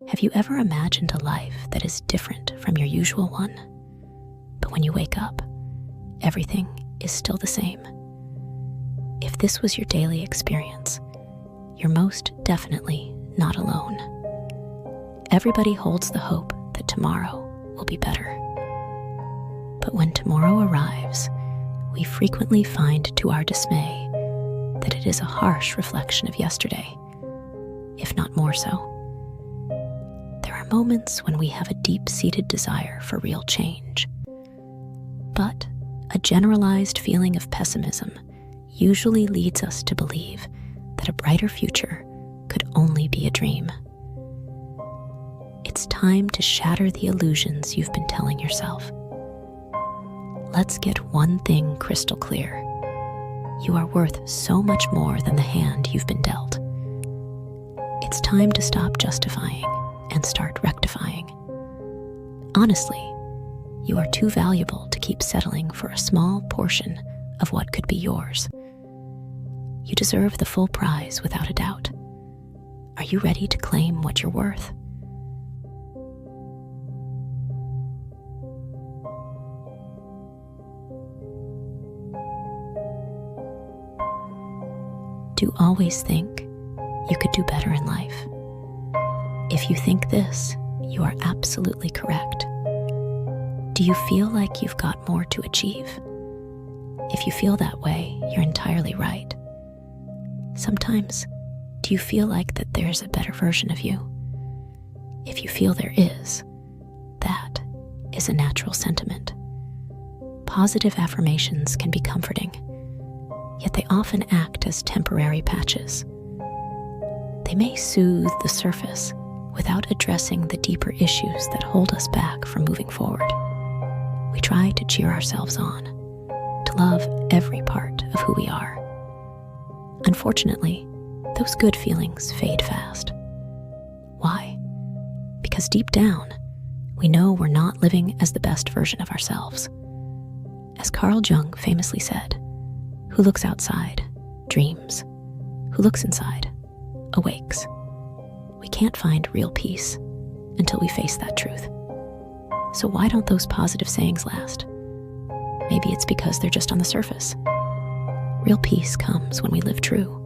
Have you ever imagined a life that is different from your usual one? But when you wake up, everything is still the same. If this was your daily experience, you're most definitely not alone. Everybody holds the hope that tomorrow will be better. But when tomorrow arrives, we frequently find to our dismay that it is a harsh reflection of yesterday, if not more so. There are moments when we have a deep-seated desire for real change, but a generalized feeling of pessimism usually leads us to believe that a brighter future could only be a dream. It's time to shatter the illusions you've been telling yourself. Let's get one thing crystal clear. You are worth so much more than the hand you've been dealt. It's time to stop justifying and start rectifying. Honestly, you are too valuable to keep settling for a small portion of what could be yours. You deserve the full prize without a doubt. Are you ready to claim what you're worth? Do you always think you could do better in life? If you think this, you are absolutely correct. Do you feel like you've got more to achieve? If you feel that way, you're entirely right. Sometimes, do you feel like that there's a better version of you? If you feel there is, that is a natural sentiment. Positive affirmations can be comforting, yet they often act as temporary patches. They may soothe the surface without addressing the deeper issues that hold us back from moving forward. We try to cheer ourselves on, to love every part of who we are. Unfortunately, those good feelings fade fast. Why? Because deep down, we know we're not living as the best version of ourselves. As Carl Jung famously said, "Who looks outside dreams. Who looks inside awakes." We can't find real peace until we face that truth. So why don't those positive sayings last? Maybe it's because they're just on the surface. Real peace comes when we live true.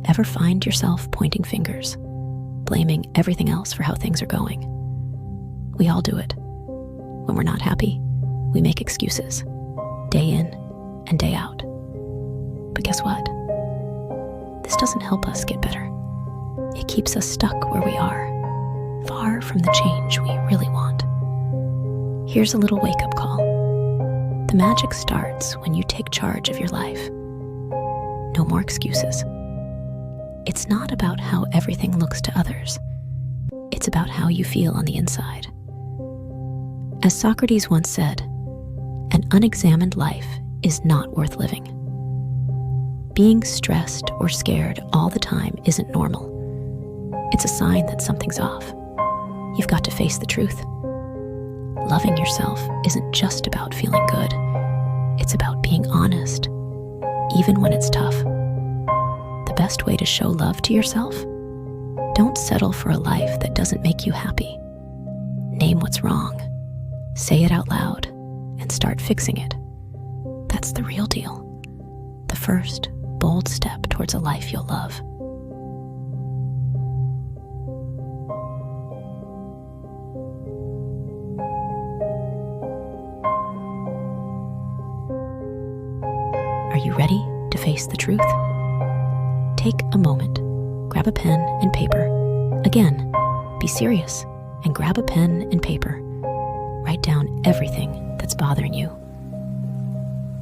Ever find yourself pointing fingers, blaming everything else for how things are going? We all do it. When we're not happy, we make excuses, day in and day out. But guess what? This doesn't help us get better. It keeps us stuck where we are, far from the change we really want. Here's a little wake-up call. The magic starts when you take charge of your life. No more excuses. It's not about how everything looks to others. It's about how you feel on the inside. As Socrates once said, an unexamined life is not worth living. Being stressed or scared all the time isn't normal. It's a sign that something's off. You've got to face the truth. Loving yourself isn't just about feeling good. It's about being honest, even when it's tough. The best way to show love to yourself? Don't settle for a life that doesn't make you happy. Name what's wrong. Say it out loud and start fixing it. That's the real deal. The first bold step towards a life you'll love. Are you ready to face the truth? Take a moment, grab a pen and paper. Again, be serious and grab a pen and paper. Write down everything that's bothering you.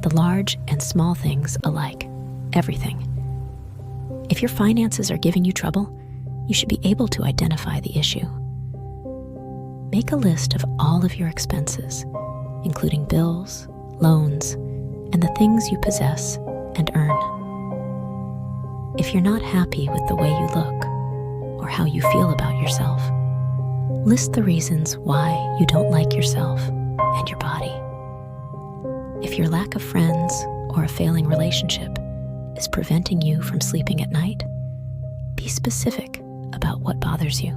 The large and small things alike, everything. If your finances are giving you trouble, you should be able to identify the issue. Make a list of all of your expenses, including bills, loans, and the things you possess and earn. If you're not happy with the way you look or how you feel about yourself, list the reasons why you don't like yourself and your body. If your lack of friends or a failing relationship is preventing you from sleeping at night, be specific about what bothers you.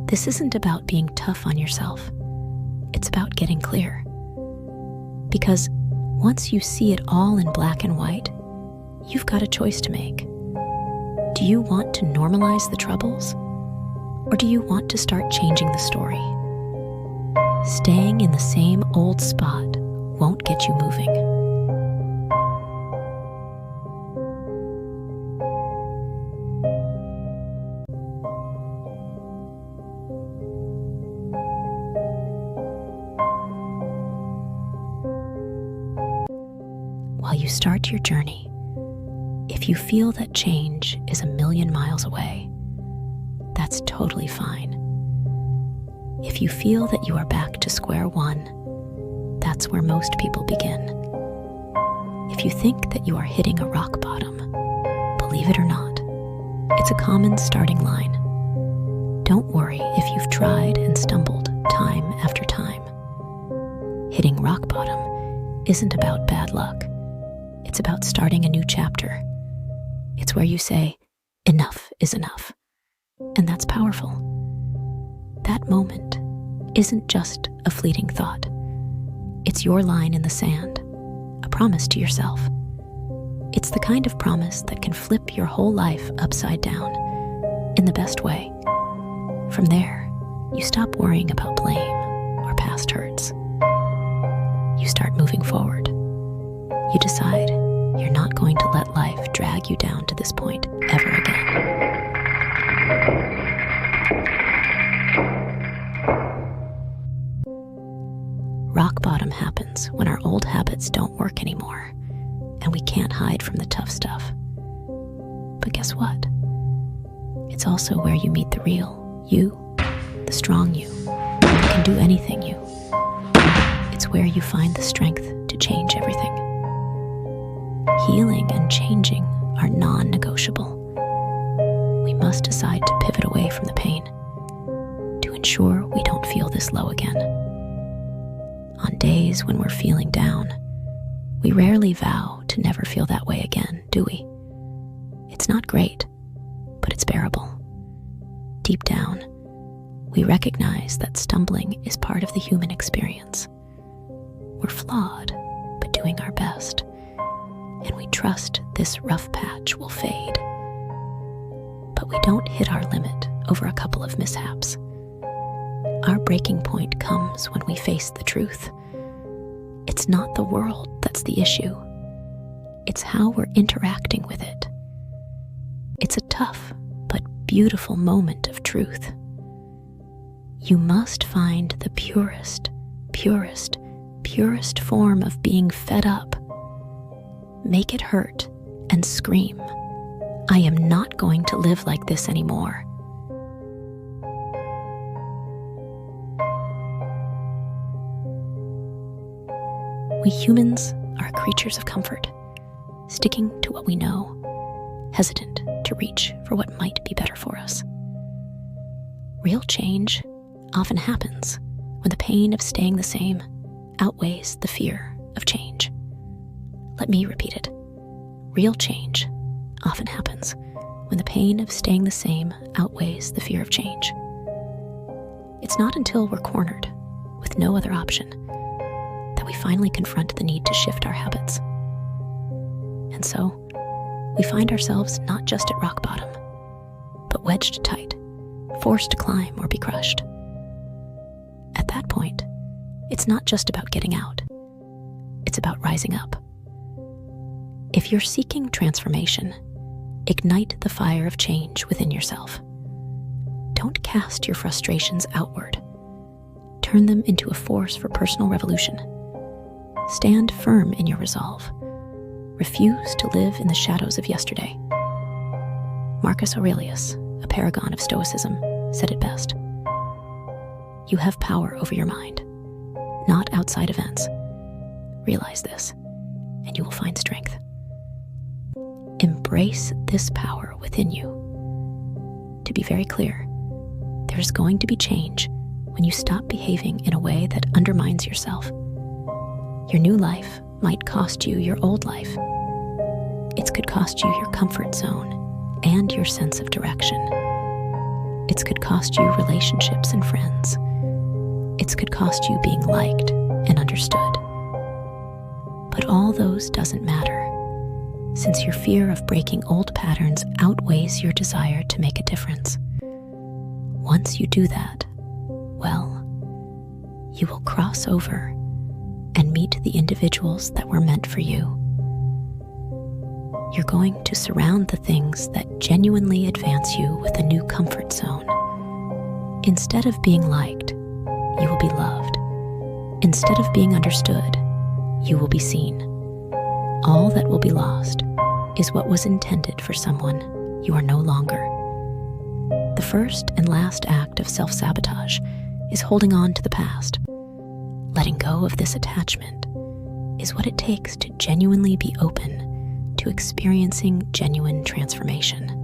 This isn't about being tough on yourself. It's about getting clear. Because once you see it all in black and white, you've got a choice to make. Do you want to normalize the troubles? Or do you want to start changing the story? Staying in the same old spot won't get you moving. While you start your journey, if you feel that change is a million miles away, that's totally fine. If you feel that you are back to square one, that's where most people begin. If you think that you are hitting a rock bottom, believe it or not, it's a common starting line. Don't worry if you've tried and stumbled time after time. Hitting rock bottom isn't about bad luck. It's about starting a new chapter. It's where you say, enough is enough. And that's powerful. That moment isn't just a fleeting thought. It's your line in the sand, a promise to yourself. It's the kind of promise that can flip your whole life upside down in the best way. From there, you stop worrying about blame or past hurts. You start moving forward. You decide you're not going to let life drag you down to this point ever again. Rock bottom happens when our old habits don't work anymore, and we can't hide from the tough stuff. But guess what? It's also where you meet the real you, the strong you, that can do anything you. It's where you find the strength to change everything. Healing and changing are non-negotiable. We must decide to pivot away from the pain to ensure we don't feel this low again. On days when we're feeling down, we rarely vow to never feel that way again, do we? It's not great, but it's bearable. Deep down, we recognize that stumbling is part of the human experience. We're flawed, but doing our best, and we trust this rough patch will fade. But we don't hit our limit over a couple of mishaps. Our breaking point comes when we face the truth. It's not the world that's the issue. It's how we're interacting with it. It's a tough but beautiful moment of truth. You must find the purest form of being fed up. Make it hurt and scream, I am not going to live like this anymore. We humans are creatures of comfort, sticking to what we know, hesitant to reach for what might be better for us. Real change often happens when the pain of staying the same outweighs the fear of change. Let me repeat it. Real change often happens when the pain of staying the same outweighs the fear of change. It's not until we're cornered with no other option that we finally confront the need to shift our habits. And so, we find ourselves not just at rock bottom, but wedged tight, forced to climb or be crushed. At that point, it's not just about getting out. It's about rising up. If you're seeking transformation, ignite the fire of change within yourself. Don't cast your frustrations outward. Turn them into a force for personal revolution. Stand firm in your resolve. Refuse to live in the shadows of yesterday. Marcus Aurelius, a paragon of Stoicism, said it best. You have power over your mind, not outside events. Realize this, and you will find strength. Embrace this power within you. To be very clear, there's going to be change when you stop behaving in a way that undermines yourself. Your new life might cost you your old life. It could cost you your comfort zone and your sense of direction. It could cost you relationships and friends. It could cost you being liked and understood. But all those doesn't matter, since your fear of breaking old patterns outweighs your desire to make a difference. Once you do that, well, you will cross over and meet the individuals that were meant for you. You're going to surround the things that genuinely advance you with a new comfort zone. Instead of being liked, you will be loved. Instead of being understood, you will be seen. All that will be lost is what was intended for someone you are no longer. The first and last act of self-sabotage is holding on to the past. Letting go of this attachment is what it takes to genuinely be open to experiencing genuine transformation.